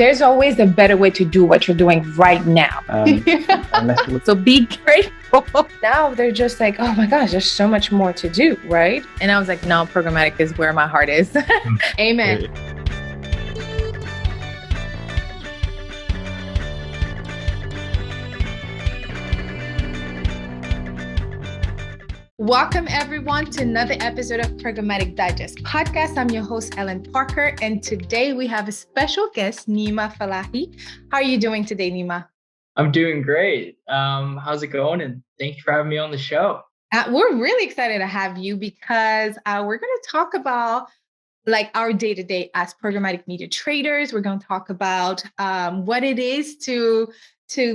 There's always a better way to do what you're doing right now. So be grateful. Now they're just like, oh my gosh, there's so much more to do, right? And I was like, no, programmatic is where my heart is. Amen. Welcome everyone to another episode of Programmatic Digest podcast. I'm your host, Hélène Parker, and today we have a special guest, Nima Fallahi. How are you doing today, Nima? I'm doing great. How's it going? And thank you for having me on the show. We're really excited to have you because we're going to talk about like our day-to-day as programmatic media traders. We're going to talk about what it is to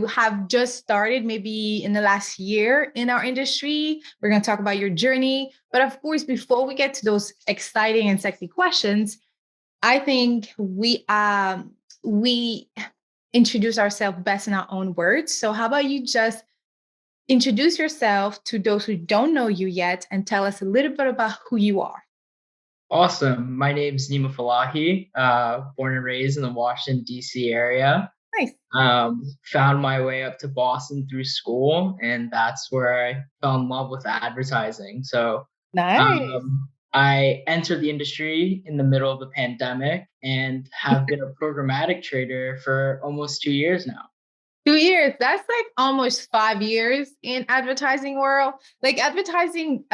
have just started maybe in the last year in our industry. We're going to talk about your journey. But of course, before we get to those exciting and sexy questions, I think we introduce ourselves best in our own words. So how about you just introduce yourself to those who don't know you yet and tell us a little bit about who you are. Awesome. My name's Nima Fallahi, born and raised in the Washington, D.C. area. Nice. Found my way up to Boston through school, and that's where I fell in love with advertising. So nice. I entered the industry in the middle of the pandemic and have been a programmatic trader for almost 2 years now. 2 years. That's like almost 5 years in advertising world. Like advertising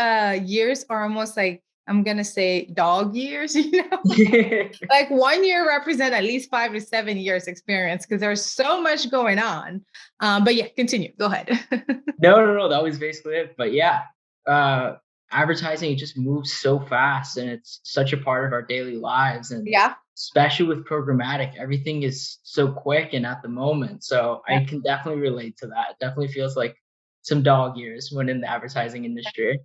years are almost like, I'm going to say dog years, you know, like 1 year represent at least 5 to 7 years experience because there's so much going on. But yeah, continue. Go ahead. No. That was basically it. But yeah, advertising, it just moves so fast and it's such a part of our daily lives. And yeah, especially with programmatic, everything is so quick and at the moment. So I can definitely relate to that. It definitely feels like some dog years when in the advertising industry.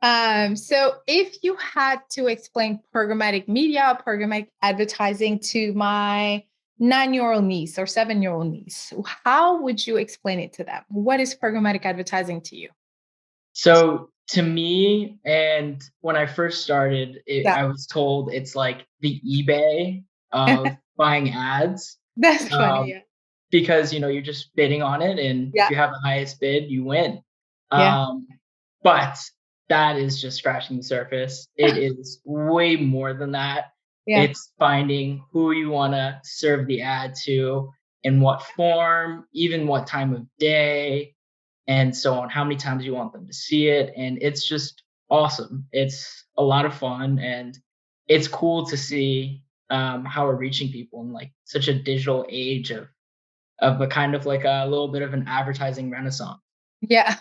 So if you had to explain programmatic media, programmatic advertising to my 9-year-old niece or 7-year-old niece, how would you explain it to them? What is programmatic advertising to you? So to me, and when I first started, I was told it's like the eBay of buying ads. That's funny, yeah. Because, you're just bidding on it, and if you have the highest bid, you win. But that is just scratching the surface. It is way more than that. Yeah. It's finding who you want to serve the ad to, in what form, even what time of day, and so on, how many times you want them to see it. And it's just awesome. It's a lot of fun, and it's cool to see how we're reaching people in like such a digital age of a kind of like a little bit of an advertising renaissance. Yeah,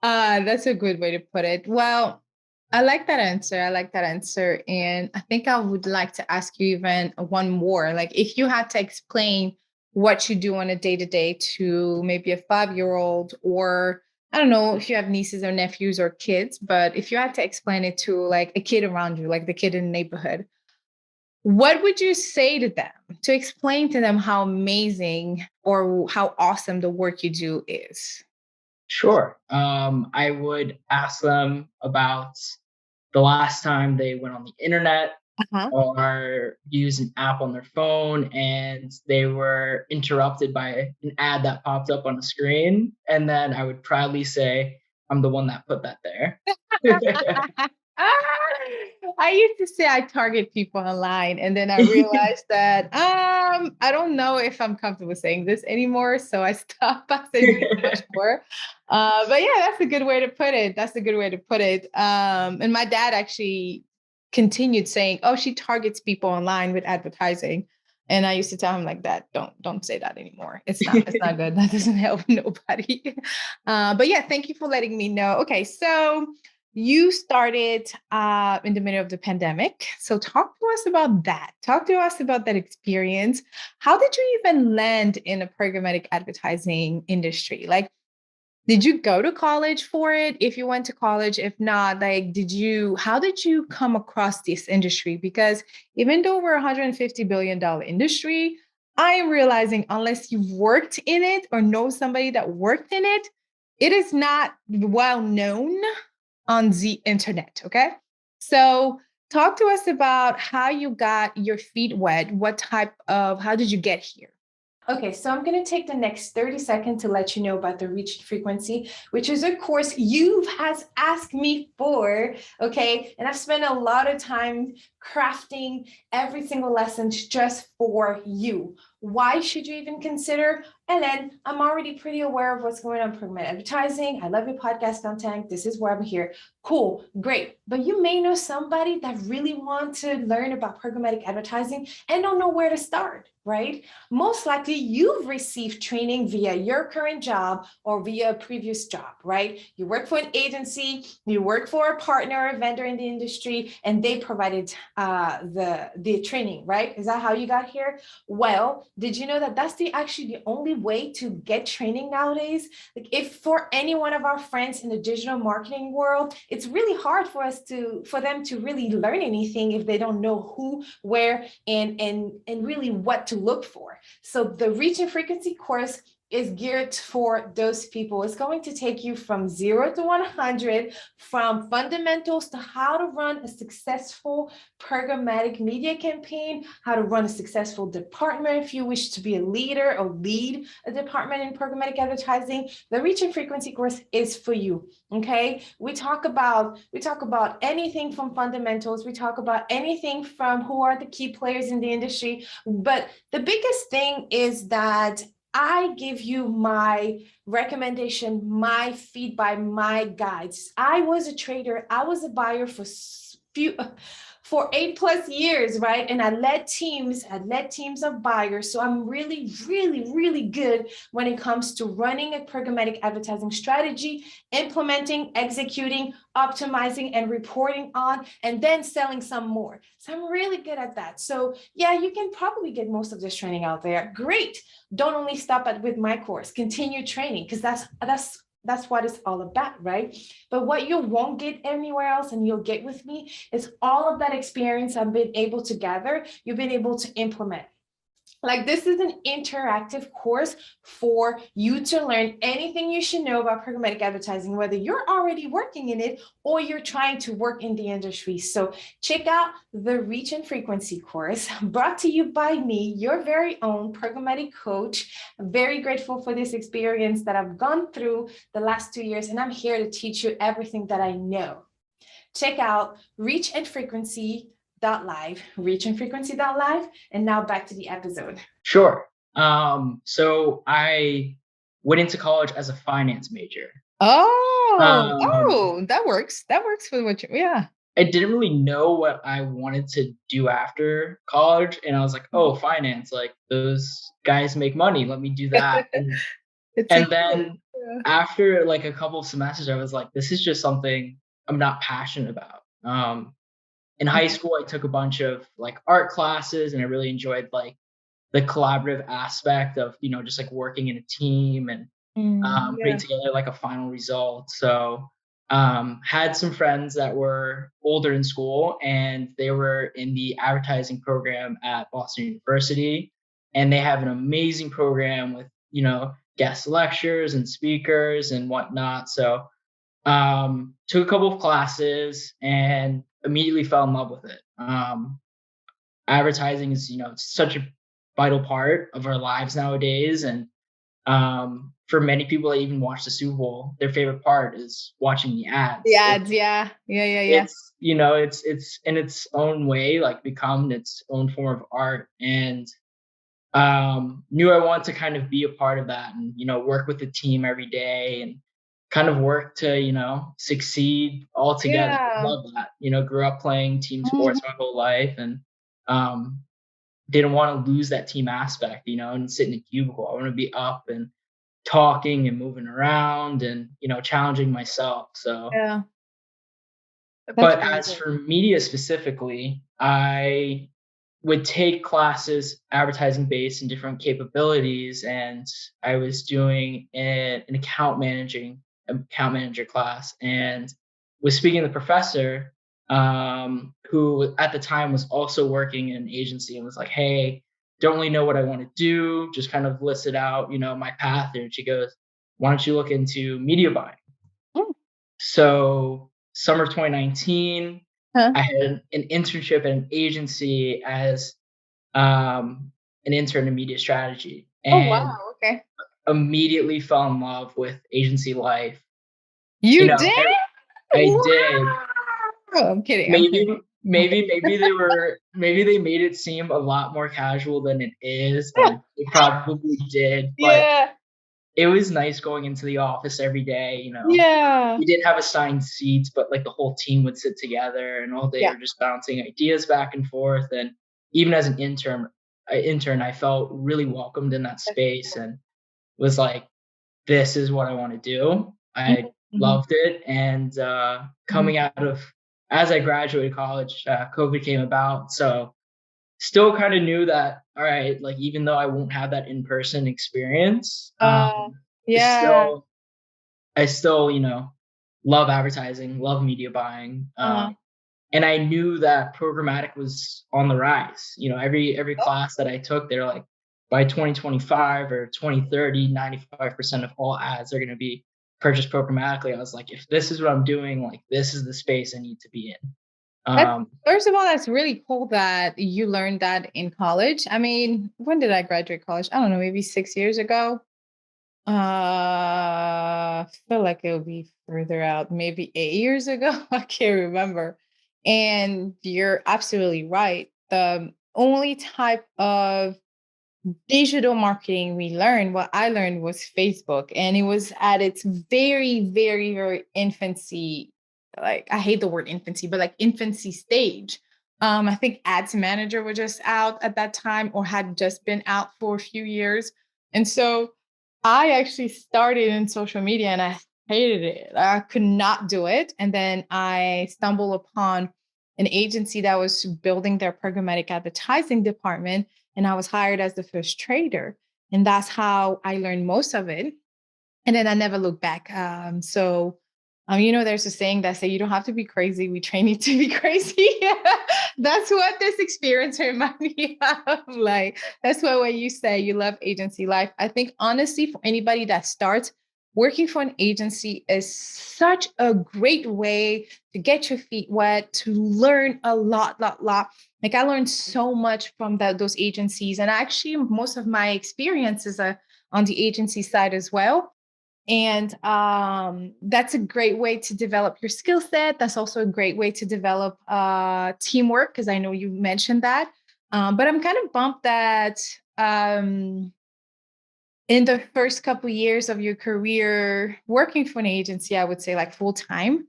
that's a good way to put it. Well, I like that answer. And I think I would like to ask you even one more. Like if you had to explain what you do on a day-to-day to maybe a 5-year-old, or I don't know if you have nieces or nephews or kids, but if you had to explain it to like a kid around you, like the kid in the neighborhood, what would you say to them to explain to them how amazing or how awesome the work you do is? Sure. I would ask them about the last time they went on the internet or used an app on their phone and they were interrupted by an ad that popped up on the screen. And then I would proudly say, I'm the one that put that there. I used to say I target people online, and then I realized that I don't know if I'm comfortable saying this anymore, so I stopped saying it much more. But yeah, that's a good way to put it. And my dad actually continued saying, "Oh, she targets people online with advertising," and I used to tell him like that. Don't say that anymore. It's not good. That doesn't help nobody. But yeah, thank you for letting me know. Okay, so you started in the middle of the pandemic. So talk to us about that. Talk to us about that experience. How did you even land in a programmatic advertising industry? Like, did you go to college for it? If you went to college, if not, like, how did you come across this industry? Because even though we're a $150 billion industry, I am realizing unless you've worked in it or know somebody that worked in it, it is not well known on the internet. Okay. So talk to us about how you got your feet wet. How did you get here? Okay, so I'm going to take the next 30 seconds to let you know about the reach and frequency, which is a course you has asked me for, okay? And I've spent a lot of time crafting every single lesson just for you. Why should you even consider? Hélène, I'm already pretty aware of what's going on in programmatic advertising. I love your podcast content. This is where I'm here. Cool, great. But you may know somebody that really wants to learn about programmatic advertising and don't know where to start, right? Most likely you've received training via your current job or via a previous job, right? You work for an agency, you work for a partner, a vendor in the industry, and they provided the training, right? Is that how you got here? Well, did you know that that's actually the only way to get training nowadays? Like, if for any one of our friends in the digital marketing world, it's really hard for them to really learn anything if they don't know who, where, and really what to look for. So the reach and frequency course is geared for those people. It's going to take you from 0 to 100, from fundamentals to how to run a successful programmatic media campaign, how to run a successful department if you wish to be a leader or lead a department in programmatic advertising. The reach and frequency course is for you. Okay, we talk about anything from fundamentals. We talk about anything from who are the key players in the industry. But the biggest thing is that I give you my recommendation, my feedback, my guides. I was a trader. I was a buyer for 8+ years, right? And I led teams of buyers. So I'm really, really, really good when it comes to running a programmatic advertising strategy, implementing, executing, optimizing, and reporting on, and then selling some more. So I'm really good at that. So yeah, you can probably get most of this training out there. Great. Don't only stop with my course, continue training, because that's what it's all about, right? But what you won't get anywhere else and you'll get with me is all of that experience I've been able to gather, you've been able to implement. Like, this is an interactive course for you to learn anything you should know about programmatic advertising, whether you're already working in it or you're trying to work in the industry. So check out the Reach and Frequency course, brought to you by me, your very own programmatic coach. I'm very grateful for this experience that I've gone through the last 2 years, and I'm here to teach you everything that I know. Check out Reach and Frequency Live, reachandfrequency.live. And now back to the episode. Sure. So I went into college as a finance major. That works. That works for what yeah. I didn't really know what I wanted to do after college. And I was like, oh, finance, like those guys make money. Let me do that. And then after like a couple of semesters, I was like, this is just something I'm not passionate about. In high school, I took a bunch of like art classes, and I really enjoyed like the collaborative aspect of, just like working in a team and putting together like a final result. So had some friends that were older in school, and they were in the advertising program at Boston University, and they have an amazing program with, guest lectures and speakers and whatnot. So took a couple of classes and immediately fell in love with it. Advertising is, such a vital part of our lives nowadays. And for many people that even watch the Super Bowl, their favorite part is watching the ads. The ads, yeah. It's, it's in its own way, like become its own form of art. And knew I wanted to kind of be a part of that and, work with the team every day and kind of work to, succeed all together. Yeah. Love that. Grew up playing team sports my whole life, and didn't want to lose that team aspect, and sit in a cubicle. I want to be up and talking and moving around and, challenging myself. So, yeah. But as for media specifically, I would take classes advertising based in different capabilities, and I was doing an account manager class, and was speaking to the professor who at the time was also working in an agency, and was like, hey, don't really know what I want to do, just kind of listed out my path. And she goes, why don't you look into media buying? So summer 2019, I had an internship at an agency as an intern in media strategy, and Okay. immediately fell in love with agency life. You did? I Wow. did. I'm kidding. Maybe they made it seem a lot more casual than it is, and it probably did, but it was nice going into the office every day, Yeah. We didn't have assigned seats, but like the whole team would sit together and all day we're just bouncing ideas back and forth. And even as an intern, I felt really welcomed in that space and was like, this is what I want to do. I loved it. And coming out of, as I graduated college, COVID came about. So still kind of knew that, all right, like even though I won't have that in-person experience, I still, love advertising, love media buying. And I knew that programmatic was on the rise. Every class that I took, they're like, by 2025 or 2030, 95% of all ads are going to be purchased programmatically. I was like, if this is what I'm doing, like this is the space I need to be in. First of all, that's really cool that you learned that in college. I mean, when did I graduate college? I don't know, maybe 6 years ago. I feel like it'll be further out, maybe 8 years ago. I can't remember. And you're absolutely right. The only type of digital marketing what I learned was Facebook, and it was at its very, very, very infancy. Like, I hate the word infancy, but like infancy stage. I think Ads Manager was just out at that time or had just been out for a few years. And so I actually started in social media and I hated it. I could not do it. And then I stumbled upon an agency that was building their programmatic advertising department, and I was hired as the first trader. And that's how I learned most of it. And then I never looked back. There's a saying that say you don't have to be crazy. We train you to be crazy. That's what this experience reminded me of. Like, that's why when you say you love agency life, I think honestly, for anybody that starts, working for an agency is such a great way to get your feet wet, to learn a lot. Like, I learned so much from those agencies. And actually, most of my experiences are on the agency side as well. And that's a great way to develop your skill set. That's also a great way to develop teamwork, because I know you mentioned that. But I'm kind of bummed that in the first couple of years of your career working for an agency, I would say like full time,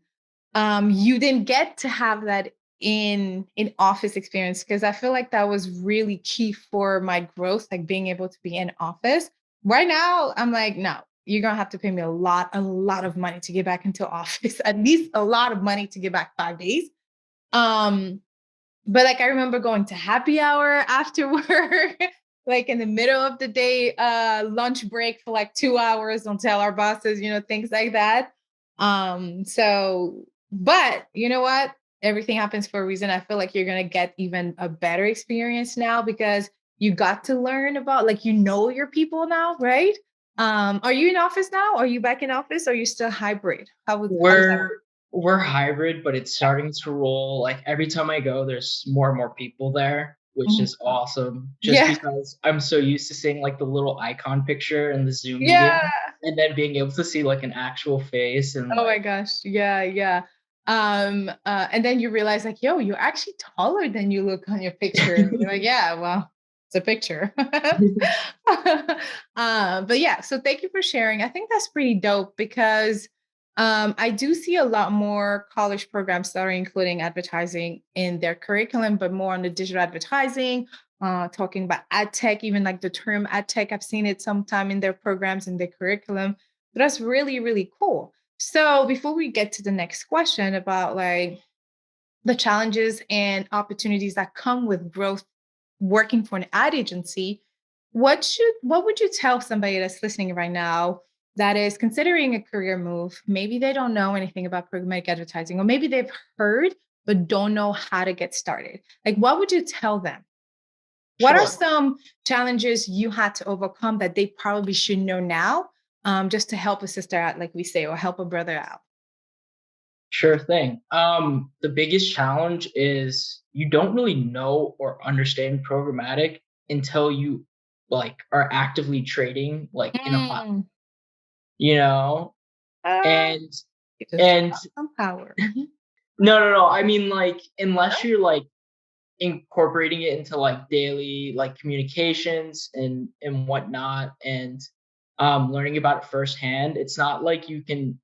you didn't get to have that in office experience, because I feel like that was really key for my growth, like being able to be in office. Right now, I'm like, no, you're gonna have to pay me a lot of money to get back into office, at least a lot of money to get back 5 days. But like I remember going to happy hour after work, like in the middle of the day, lunch break for like 2 hours, don't tell our bosses, things like that. But you know what? Everything happens for a reason. I feel like you're gonna get even a better experience now, because you got to learn about, like, your people now, right? Are you in office now? Are you back in office? Or are you still hybrid? How does that work? We're hybrid, but it's starting to roll. Like every time I go, there's more and more people there, which is awesome. Just because I'm so used to seeing like the little icon picture in the Zoom meeting, and then being able to see like an actual face. And oh my gosh, yeah. And then you realize, like, yo, you're actually taller than you look on your picture. You're like, yeah, well, it's a picture. But yeah, so thank you for sharing. I think that's pretty dope, because I do see a lot more college programs that are including advertising in their curriculum, but more on the digital advertising, talking about ad tech, even like the term ad tech. I've seen it sometime in their programs, in their curriculum. But that's really, really cool. So before we get to the next question about like the challenges and opportunities that come with growth working for an ad agency, what would you tell somebody that's listening right now that is considering a career move? Maybe they don't know anything about programmatic advertising, or maybe they've heard but don't know how to get started. Like, what would you tell them? What are some challenges you had to overcome that they probably should know now, just to help a sister out, like we say, or help a brother out? Sure thing. The biggest challenge is you don't really know or understand programmatic until you like are actively trading like in a platform, you know? And some power. no. I mean, like, unless you're like incorporating it into like daily like communications and whatnot, and learning about it firsthand, it's not like you can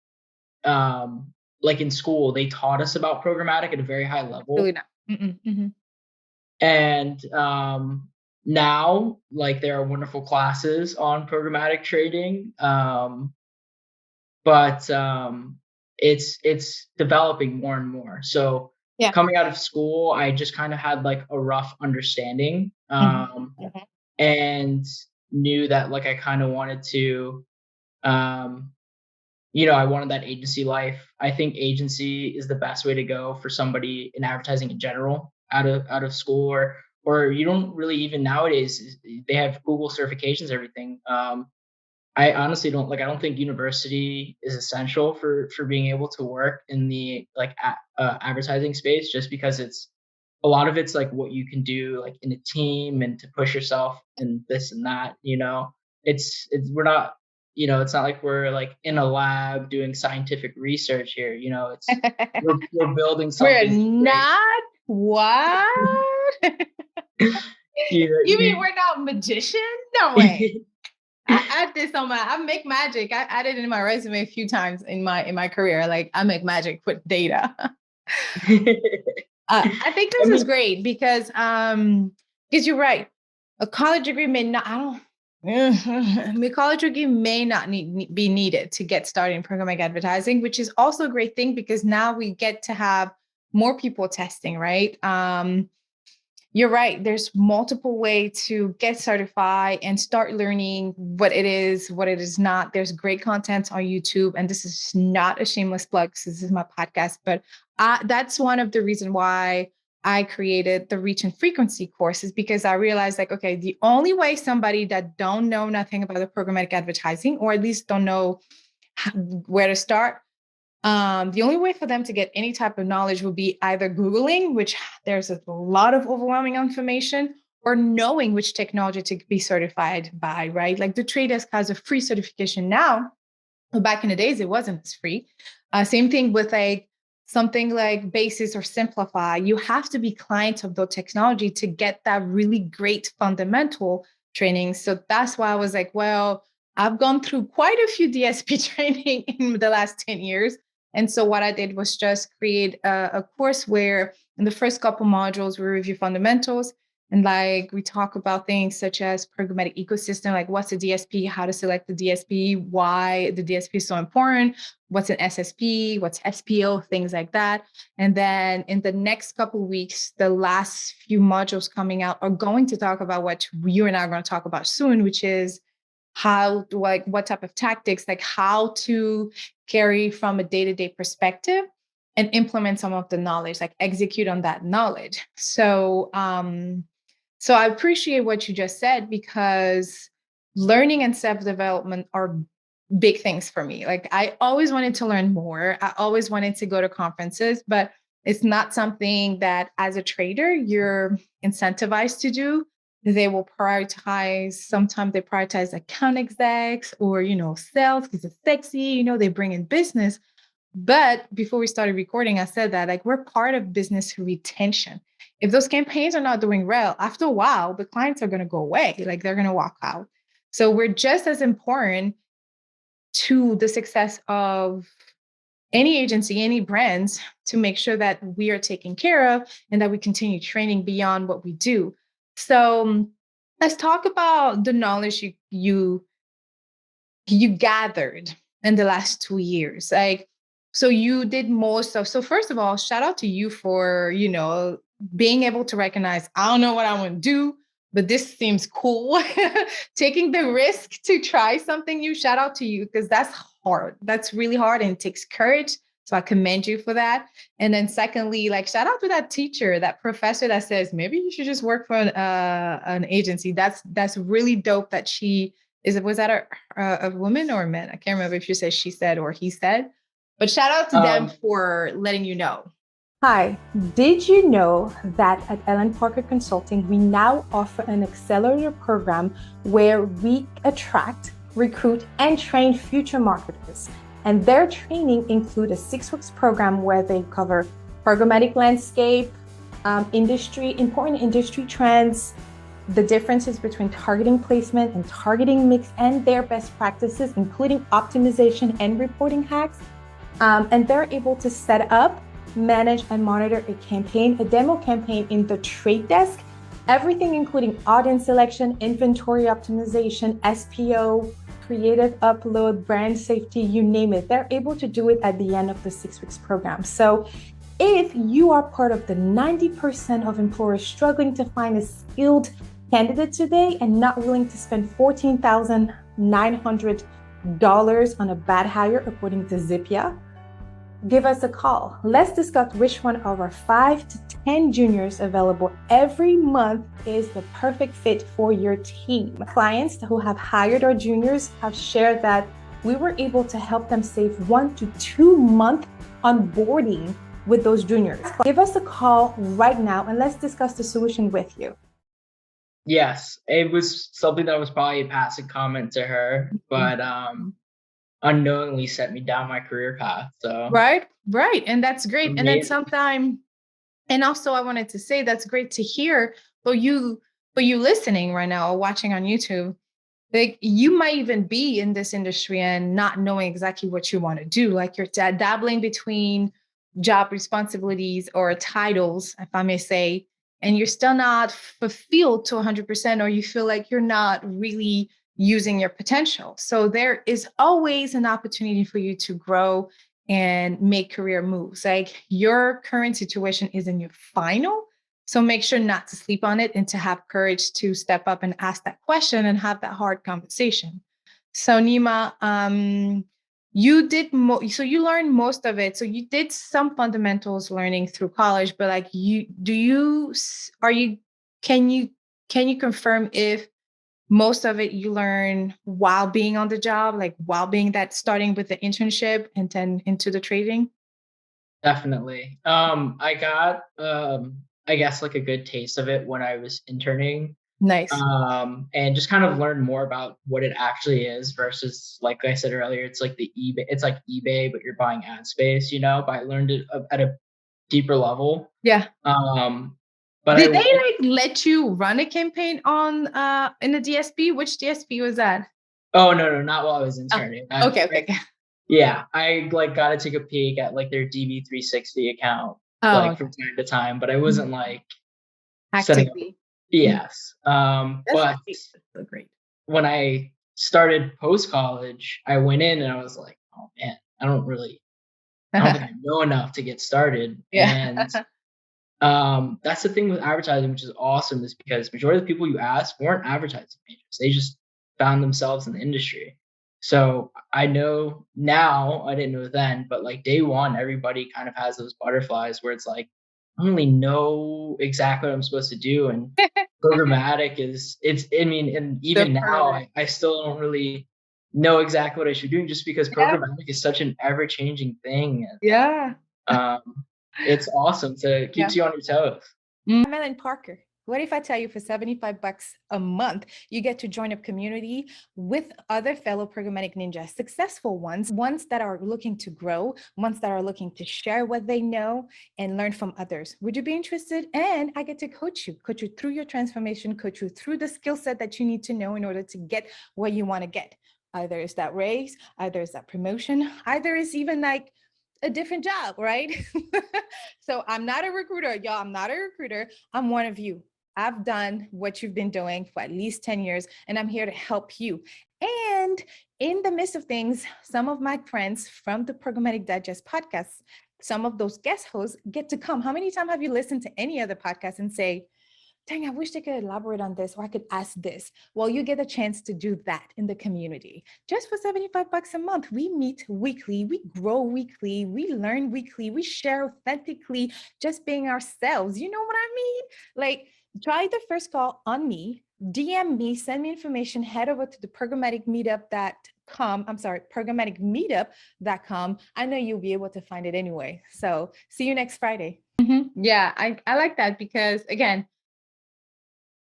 like in school, they taught us about programmatic at a very high level. Really not. And now, like, there are wonderful classes on programmatic trading, but it's developing more and more. So coming out of school, I just kind of had like a rough understanding, and knew that like I kind of wanted to um, I wanted that agency life. I think agency is the best way to go for somebody in advertising in general out of school, or you don't really even nowadays, they have Google certifications, everything. I honestly don't like, I don't think university is essential for being able to work in the like advertising space, just because it's a lot of it's like what you can do like in a team and to push yourself and this and that, it's we're not, it's not like we're like in a lab doing scientific research here, it's we're building something. We're not what? You mean we're not magicians? No way. I add this on I make magic. I added it in my resume a few times in my career. Like, I make magic with data. I think this is great because you're right. A college degree may not. A college degree may not be needed to get started in programmatic advertising, which is also a great thing because now we get to have more people testing, right? You're right. There's multiple ways to get certified and start learning what it is not. There's great content on YouTube. And this is not a shameless plug, because this is my podcast, but that's one of the reasons why I created the reach and frequency courses, because I realized like, okay, the only way somebody that don't know nothing about the programmatic advertising, or at least don't know where to start, the only way for them to get any type of knowledge would be either Googling, which there's a lot of overwhelming information, or knowing which technology to be certified by, right? Like the Trade Desk has a free certification now. But back in the days, it wasn't as free. Same thing with like something like Basis or Simplify. You have to be client of the technology to get that really great fundamental training. So that's why I was like, well, I've gone through quite a few DSP training in the last 10 years. And so what I did was just create a course where in the first couple modules, we review fundamentals. And like we talk about things such as programmatic ecosystem, like what's a DSP, how to select the DSP, why the DSP is so important, what's an SSP, what's SPO, things like that. And then in the next couple of weeks, the last few modules coming out are going to talk about what you and I are going to talk about soon, which is how, like, what type of tactics, like how to carry from a day-to-day perspective and implement some of the knowledge, like execute on that knowledge. So I appreciate what you just said, because learning and self-development are big things for me. Like, I always wanted to learn more. I always wanted to go to conferences, but it's not something that as a trader you're incentivized to do. They will prioritize, sometimes they prioritize account execs or, sales because it's sexy, they bring in business. But before we started recording, I said that like we're part of business retention. If those campaigns are not doing well, after a while, the clients are going to go away, like they're going to walk out. So we're just as important to the success of any agency, any brands, to make sure that we are taken care of and that we continue training beyond what we do. So let's talk about the knowledge you gathered in the last 2 years. Like, so you did most of, so first of all, shout out to you for, being able to recognize, I don't know what I want to do, but this seems cool. Taking the risk to try something new. Shout out to you, because that's hard. That's really hard and it takes courage. So I commend you for that. And then secondly, like, shout out to that teacher, that professor that says, maybe you should just work for an agency. That's really dope that was that a woman or a man? I can't remember if you said she said or he said. But shout out to them for letting you know. Hi, did you know that at Hélène Parker Consulting, we now offer an accelerator program where we attract, recruit, and train future marketers. And their training includes a 6 weeks program where they cover programmatic landscape, important industry trends, the differences between targeting placement and targeting mix, and their best practices, including optimization and reporting hacks. And they're able to set up, manage, and monitor a campaign, a demo campaign in the trade desk, everything including audience selection, inventory optimization, SPO, creative upload, brand safety, you name it. They're able to do it at the end of the 6 weeks program. So if you are part of the 90% of employers struggling to find a skilled candidate today and not willing to spend $14,900 on a bad hire, according to Zippia, give us a call. Let's discuss which one of our 5 to 10 juniors available every month is the perfect fit for your team. Clients who have hired our juniors have shared that we were able to help them save 1 to 2 months onboarding with those juniors. Give us a call right now and let's discuss the solution with you. Yes, it was something that was probably a passing comment to her, but unknowingly set me down my career path. So right. And that's great. Amazing. And then sometime, and also I wanted to say that's great to hear for you listening right now or watching on YouTube. Like you might even be in this industry and not knowing exactly what you want to do. Like you're dabbling between job responsibilities or titles, if I may say, and you're still not fulfilled to 100%, or you feel like you're not really using your potential. So there is always an opportunity for you to grow and make career moves. Like your current situation isn't your final. So make sure not to sleep on it and to have courage to step up and ask that question and have that hard conversation. So Nima, you did so you learned most of it. So you did some fundamentals learning through college, but like can you confirm if most of it you learn while being on the job, like while being starting with the internship and then into the trading? Definitely. I got I guess like a good taste of it when I was interning. Nice. And just kind of learned more about what it actually is versus, like I said earlier, it's like it's like eBay, but you're buying ad space, but I learned it at a deeper level. Yeah. But did they let you run a campaign on in the DSP? Which DSP was that? Oh, no, not while I was interning. Okay. Yeah, I got to take a peek at like their DB360 account from time to time, but I wasn't like actively. Yes. But so great. When I started post-college, I went in and I was like, oh man, I don't think I know enough to get started. Yeah. And that's the thing with advertising, which is awesome, is because majority of the people you ask weren't advertising majors. They just found themselves in the industry. So I know now, I didn't know then, but like day one, everybody kind of has those butterflies where it's like, I don't really know exactly what I'm supposed to do. And programmatic and even now, I still don't really know exactly what I should do, just because programmatic is such an ever-changing thing. Yeah. It's awesome to keep you on your toes. I'm Hélène Parker. What if I tell you for $75 a month, you get to join a community with other fellow programmatic ninjas, successful ones that are looking to grow, ones that are looking to share what they know and learn from others. Would you be interested? And I get to coach you through your transformation, coach you through the skill set that you need to know in order to get what you want to get. Either is that raise, either is that promotion, either is even like a different job, right? So I'm not a recruiter, y'all. I'm not a recruiter. I'm one of you. I've done what you've been doing for at least 10 years, and I'm here to help you. And in the midst of things, some of my friends from the Programmatic Digest podcast, some of those guest hosts get to come. How many times have you listened to any other podcast and say, dang, I wish they could elaborate on this, or I could ask this. Well, you get a chance to do that in the community. Just for $75 a month, we meet weekly, we grow weekly, we learn weekly, we share authentically, just being ourselves. You know what I mean? Like, try the first call on me, DM me, send me information, head over to the programmaticmeetup.com. I know you'll be able to find it anyway. So see you next Friday. Yeah, I like that because, again,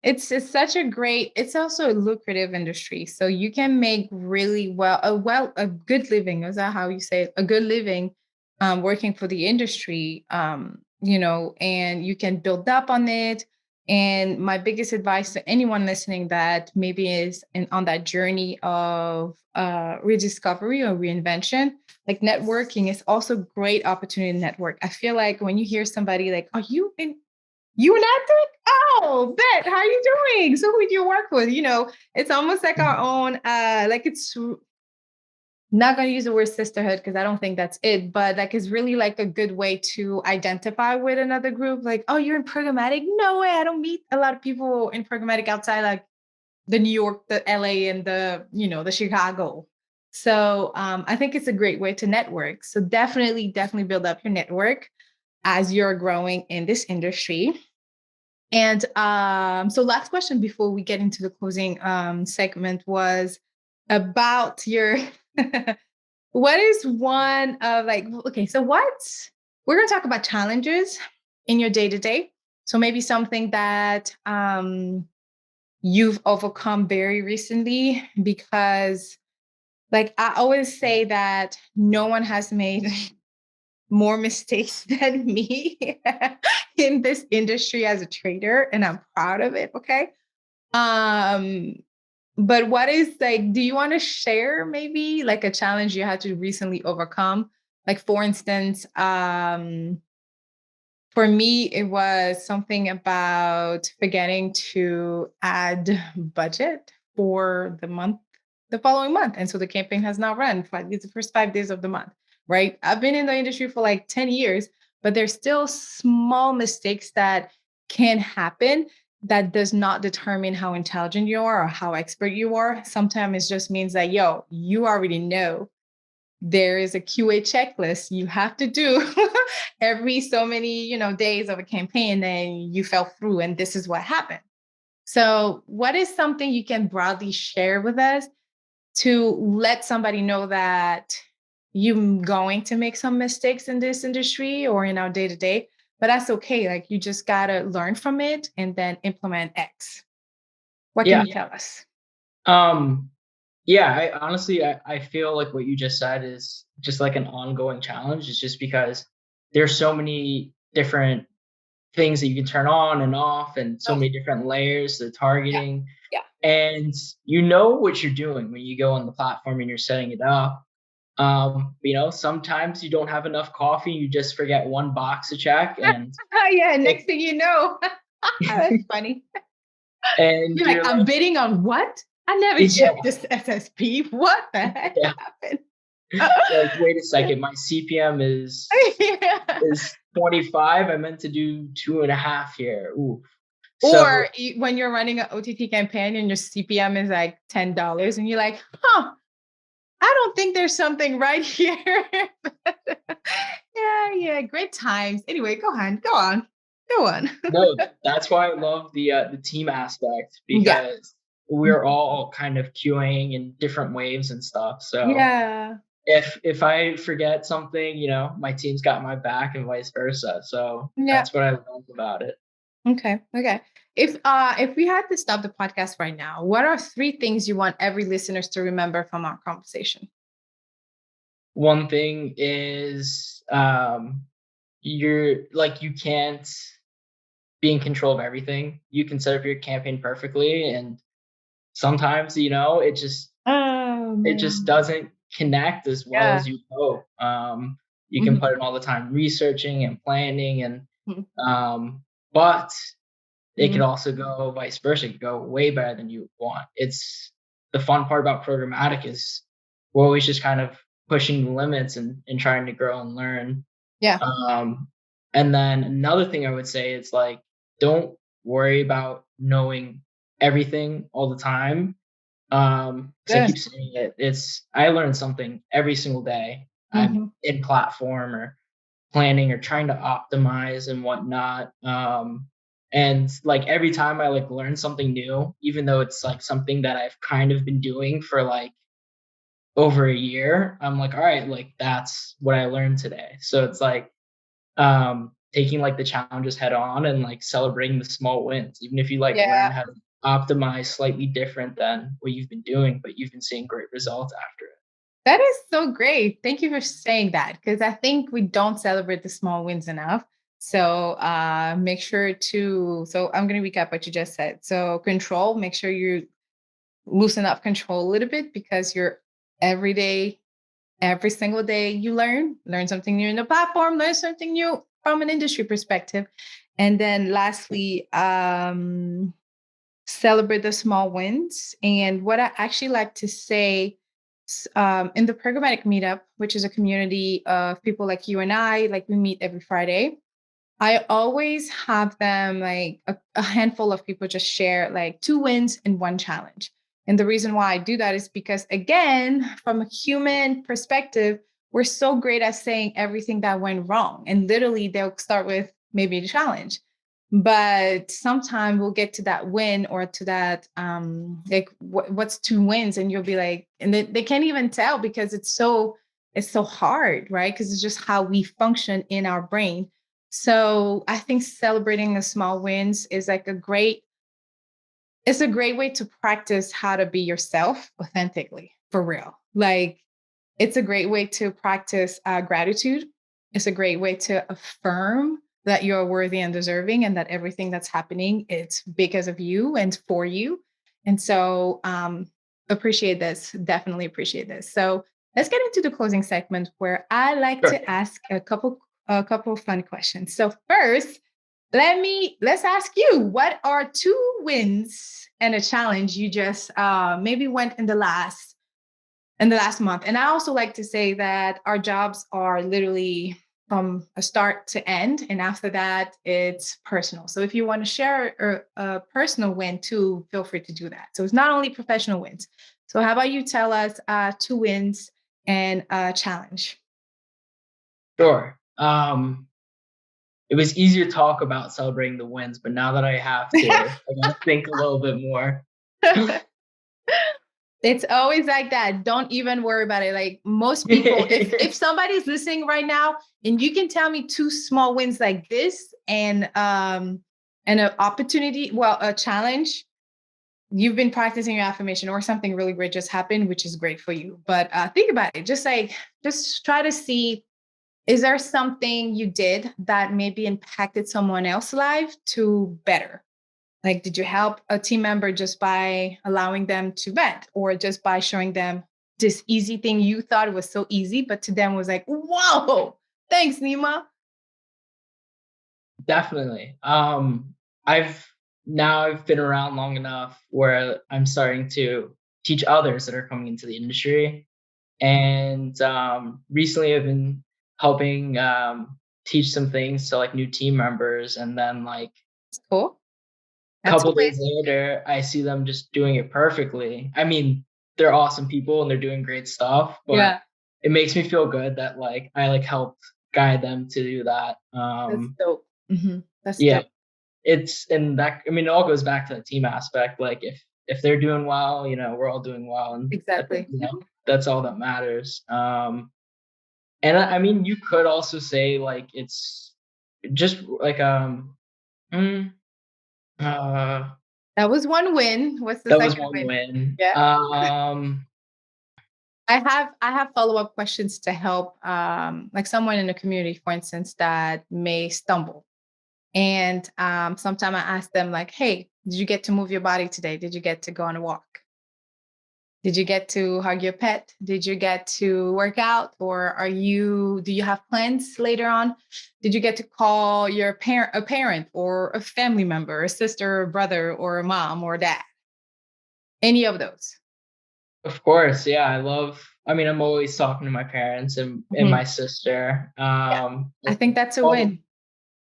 it's such a great, it's also a lucrative industry. So you can make really a good living. Is that how you say it? A good living working for the industry, you know, and you can build up on it. And my biggest advice to anyone listening that maybe is on that journey of rediscovery or reinvention, like networking is also a great opportunity to network. I feel like when you hear somebody like, are you in you and Patrick? Oh, bet. How you doing? So who do you work with? You know, it's almost like our own, like it's not going to use the word sisterhood because I don't think that's it, but like it's really like a good way to identify with another group. Like, oh, you're in programmatic? No way. I don't meet a lot of people in programmatic outside like the New York, the LA, and the, you know, the Chicago. So I think it's a great way to network. So definitely build up your network as you're growing in this industry. And so last question before we get into the closing segment was about your, what is one of like, okay, so we're going to talk about challenges in your day-to-day. So maybe something that you've overcome very recently, because like I always say that no one has made more mistakes than me in this industry as a trader, and I'm proud of it. Okay. But what is like, do you want to share maybe like a challenge you had to recently overcome? Like for instance, for me, it was something about forgetting to add budget for the following month. And so the campaign has not run for the first 5 days of the month, right? I've been in the industry for like 10 years, but there's still small mistakes that can happen that does not determine how intelligent you are or how expert you are. Sometimes it just means that, yo, you already know there is a QA checklist you have to do every so many, you know, days of a campaign, and you fell through, and this is what happened. So what is something you can broadly share with us to let somebody know that you're going to make some mistakes in this industry or in our day-to-day, but that's okay. Like you just got to learn from it and then implement X. What can you tell us? Yeah, I feel like what you just said is just like an ongoing challenge. It's just because there's so many different things that you can turn on and off, and so many different layers, the targeting. Yeah. And you know what you're doing when you go on the platform and you're setting it up. You know, sometimes you don't have enough coffee, you just forget one box to check, and yeah, next thing you know, that's funny. And you're like, I'm bidding on what? I never checked this SSP. What the heck happened? Like, wait a second, my CPM is 25. I meant to do 2.5 here. Ooh. Or when you're running an OTT campaign and your CPM is like $10 and you're like, I don't think there's something right here. yeah, great times. Anyway, go on. No, that's why I love the team aspect, because we're all kind of queuing in different waves and stuff. So if I forget something, you know, my team's got my back and vice versa. So that's what I love about it. Okay. If we had to stop the podcast right now, what are 3 things you want every listeners to remember from our conversation? One thing is you can't be in control of everything. You can set up your campaign perfectly, and sometimes, you know, it just doesn't connect as well as you hope. You can put in all the time researching and planning, and but it could also go vice versa. It could go way better than you want. It's the fun part about programmatic is we're always just kind of pushing the limits and trying to grow and learn. And then another thing I would say is like, don't worry about knowing everything all the time. Because I keep saying it, I learn something every single day. I'm in platform or planning or trying to optimize and whatnot. And like every time I like learn something new, even though it's like something that I've kind of been doing for like over a year, I'm like, all right, like that's what I learned today. So it's like taking like the challenges head on and like celebrating the small wins, even if you like learn how to optimize slightly different than what you've been doing, but you've been seeing great results after it. That is so great. Thank you for saying that, because I think we don't celebrate the small wins enough. So make sure to, so I'm going to recap what you just said. So control, make sure you loosen up control a little bit, because you're every day, every single day you learn something new in the platform, learn something new from an industry perspective. And then lastly, celebrate the small wins. And what I actually like to say, in the Programmatic Meetup, which is a community of people like you and I, like we meet every Friday, I always have them like a handful of people just share like 2 wins and 1 challenge. And the reason why I do that is because, again, from a human perspective, we're so great at saying everything that went wrong. And literally they'll start with maybe a challenge. But sometimes we'll get to that win or to that, like what's 2 wins? And you'll be like, and they can't even tell, because it's so hard, right? Because it's just how we function in our brain. So I think celebrating the small wins is like it's a great way to practice how to be yourself authentically, for real. Like, it's a great way to practice gratitude. It's a great way to affirm that you're worthy and deserving, and that everything that's happening, it's because of you and for you. And so appreciate this, definitely appreciate this. So let's get into the closing segment, where I like to ask a couple of fun questions. So first, let's ask you, what are 2 wins and a challenge you just maybe went in the last month? And I also like to say that our jobs are literally from a start to end, and after that it's personal. So if you want to share a personal win too, feel free to do that. So it's not only professional wins. So how about you tell us 2 wins and a challenge? Sure. It was easier to talk about celebrating the wins, but now that I have to, I gotta think a little bit more. It's always like that. Don't even worry about it. Like most people, if somebody's listening right now and you can tell me 2 small wins like this and an opportunity, well, a challenge, you've been practicing your affirmation, or something really great just happened, which is great for you. But think about it. Just try to see, is there something you did that maybe impacted someone else's life to better? Like, did you help a team member just by allowing them to vent, or just by showing them this easy thing you thought was so easy, but to them was like, whoa, thanks, Nima? Definitely. I've been around long enough where I'm starting to teach others that are coming into the industry. And recently I've been helping teach some things to like new team members. And then like, that's cool. A couple days later, I see them just doing it perfectly. I mean, they're awesome people and they're doing great stuff, but it makes me feel good that like I like helped guide them to do that. That's dope. That's dope. It's, and that, I mean, it all goes back to the team aspect. Like if they're doing well, you know, we're all doing well, and exactly, you know, that's all that matters. And I mean, you could also say like it's just like that was 1 win. What's the that second was 1 win? Yeah. I have follow-up questions to help like someone in the community, for instance, that may stumble. And sometimes I ask them like, hey, did you get to move your body today? Did you get to go on a walk? Did you get to hug your pet? Did you get to work out? Or do you have plans later on? Did you get to call a parent or a family member, a sister, or brother, or a mom or dad? Any of those? Of course. Yeah. I'm always talking to my parents and my sister. I think that's a win.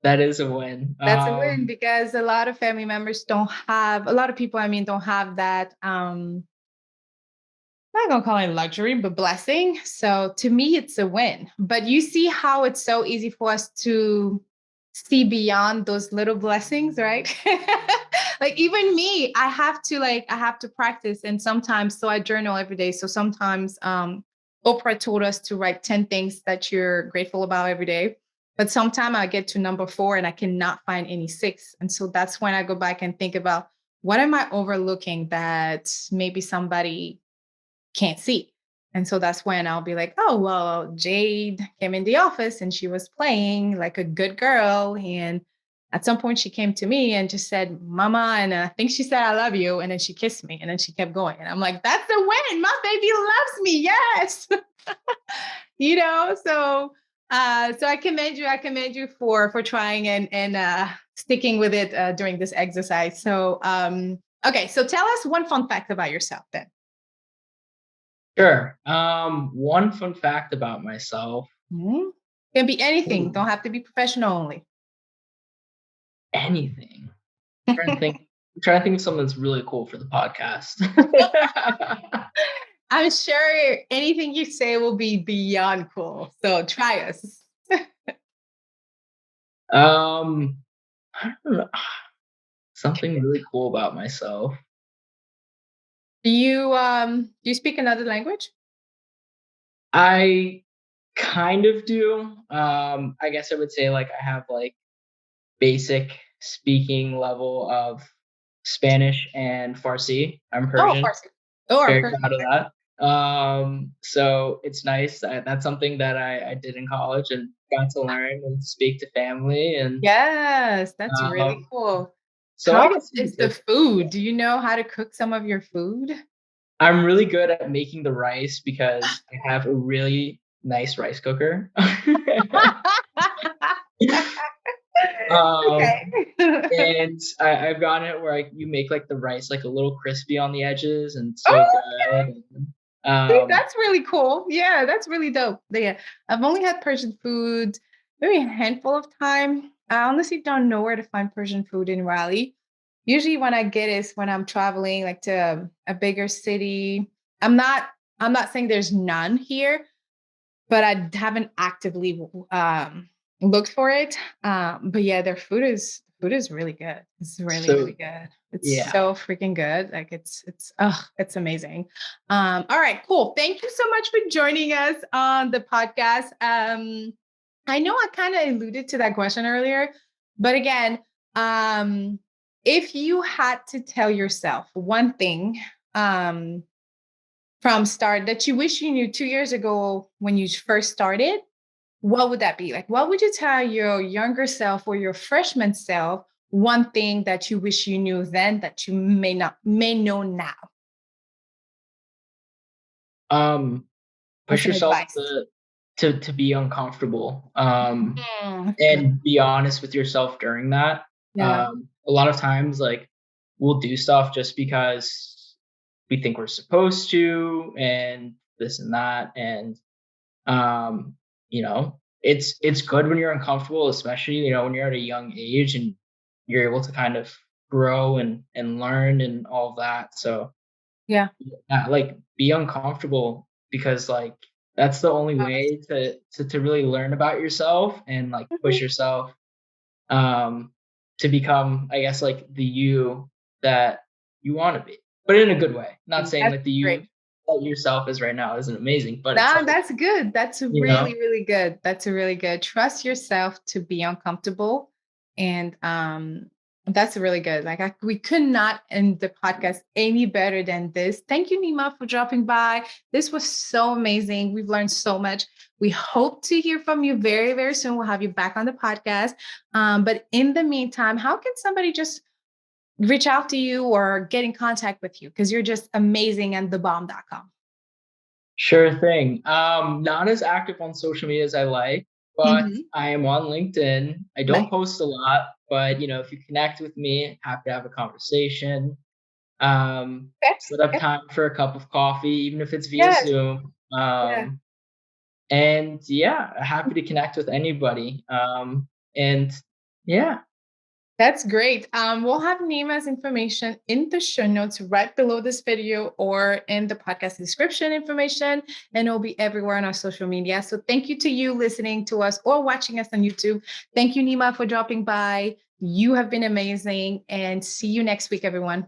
That is a win. That's a win because a lot of family members don't have, a lot of people, don't have that, I'm not going to call it luxury, but blessing. So to me, it's a win. But you see how it's so easy for us to see beyond those little blessings, right? Like even me, I have to practice. And sometimes, so I journal every day. So sometimes Oprah told us to write 10 things that you're grateful about every day. But sometimes I get to number 4 and I cannot find any 6. And so that's when I go back and think about, what am I overlooking that maybe somebody can't see? And so that's when I'll be like, oh, well, Jade came in the office and she was playing like a good girl. And at some point she came to me and just said, Mama, and I think she said, I love you. And then she kissed me and then she kept going. And I'm like, that's a win. My baby loves me. Yes. So I commend you for trying and sticking with it during this exercise. So, okay. So tell us one fun fact about yourself then. Sure. One fun fact about myself. Mm-hmm. Can be anything. Don't have to be professional only. Anything. I'm trying to think of something that's really cool for the podcast. I'm sure anything you say will be beyond cool. So try us. I don't know. Something really cool about myself. Do you speak another language? I kind of do. I guess I would say like I have like basic speaking level of Spanish and Farsi. I'm Persian. Oh, Farsi. Oh, very proud of that. So it's nice. That's something that I did in college and got to learn and speak to family. And yes, that's really cool. So how I guess is the food? Do you know how to cook some of your food? I'm really good at making the rice because I have a really nice rice cooker. Okay. And I've gotten it where you make like the rice like a little crispy on the edges and so good. See, that's really cool. Yeah, that's really dope. Yeah, I've only had Persian food maybe a handful of time. I honestly don't know where to find Persian food in Raleigh. Usually when I get it is when I'm traveling like to a bigger city. I'm not saying there's none here, but I haven't actively looked for it. But yeah, their food is really good. It's really good. It's so freaking good. Like it's amazing. All right, cool. Thank you so much for joining us on the podcast. I know I kind of alluded to that question earlier, but again, if you had to tell yourself one thing from start that you wish you knew 2 years ago when you first started, what would that be? Like, what would you tell your younger self or your freshman self, one thing that you wish you knew then that you may know now? Push yourself to be uncomfortable and be honest with yourself during that. A lot of times like we'll do stuff just because we think we're supposed to and this and that. And it's good when you're uncomfortable, especially when you're at a young age and you're able to kind of grow and learn and all of that. So like be uncomfortable because like that's the only way to really learn about yourself and like push yourself to become, I guess, like the you that you want to be, but in a good way. Not saying like the you that yourself is right now isn't amazing, but that's good. That's really good. That's really good. Trust yourself to be uncomfortable. And that's really good. Like we could not end the podcast any better than this. Thank you, Nima, for dropping by. This was so amazing. We've learned so much. We hope to hear from you very, very soon. We'll have you back on the podcast. But in the meantime, how can somebody just reach out to you or get in contact with you? Because you're just amazing and thebomb.com. Sure thing. Not as active on social media as I like, but I am on LinkedIn. I don't post a lot, but if you connect with me, happy to have a conversation. Set up time for a cup of coffee, even if it's via Zoom. And happy to connect with anybody. And Yeah. That's great. We'll have Nima's information in the show notes right below this video or in the podcast description information, and it'll be everywhere on our social media. So thank you to you listening to us or watching us on YouTube. Thank you, Nima, for dropping by. You have been amazing, and see you next week, everyone.